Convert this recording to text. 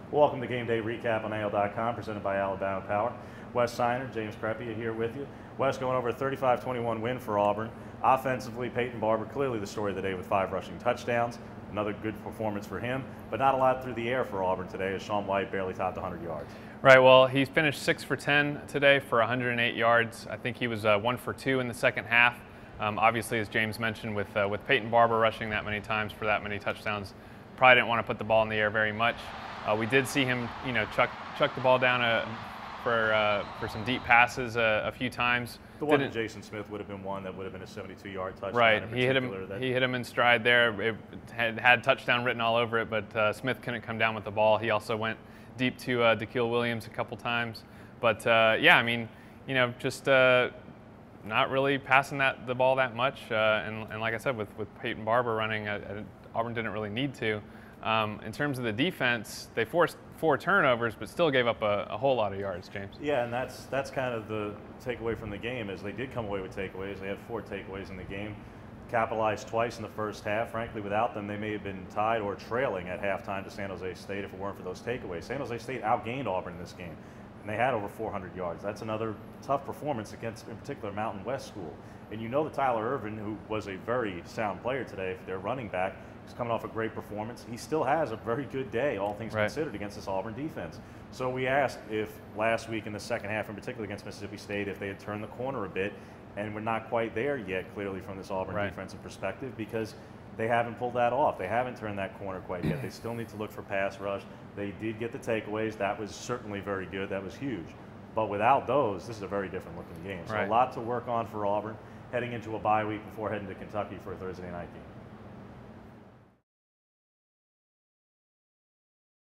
Welcome to Game Day Recap on AL.com, presented by Alabama Power. Wes Sinor, James Crepea here with you. Wes going over a 35-21 win for Auburn. Offensively, Peyton Barber, clearly the story of the day with 5 rushing touchdowns. Another good performance for him, but not a lot through the air for Auburn today, as Sean White barely topped 100 yards. Right, well, he finished 6 for 10 today for 108 yards. I think he was 1 for 2 in the second half. Obviously, as James mentioned, with Peyton Barber rushing that many times for that many touchdowns, probably didn't want to put the ball in the air very much. We did see him, chuck the ball down for some deep passes a few times. The one to Jason Smith would have been one that would have been a 72-yard touchdown. Right, he hit him in stride there. It had touchdown written all over it, but Smith couldn't come down with the ball. He also went deep to Da'Keel Williams a couple times. But yeah, I mean, just not really passing the ball that much. And like I said, with Peyton Barber running, Auburn didn't really need to. In terms of the defense, they forced 4 turnovers, but still gave up a whole lot of yards, James. Yeah, and that's kind of the takeaway from the game, is they did come away with takeaways. They had 4 takeaways in the game, capitalized twice in the first half. Frankly, without them, they may have been tied or trailing at halftime to San Jose State if it weren't for those takeaways. San Jose State outgained Auburn in this game, and they had over 400 yards. That's another tough performance against, in particular, Mountain West school. And that Tyler Irvin, who was a very sound player today, their running back, he's coming off a great performance. He still has a very good day, all things considered, against this Auburn defense. So we asked if last week in the second half, in particular against Mississippi State, if they had turned the corner a bit, and we're not quite there yet, clearly, from this Auburn defensive perspective, because they haven't pulled that off. They haven't turned that corner quite yet. They still need to look for pass rush. They did get the takeaways. That was certainly very good. That was huge. But without those, this is a very different looking game. So a lot to work on for Auburn, heading into a bye week before heading to Kentucky for a Thursday night game.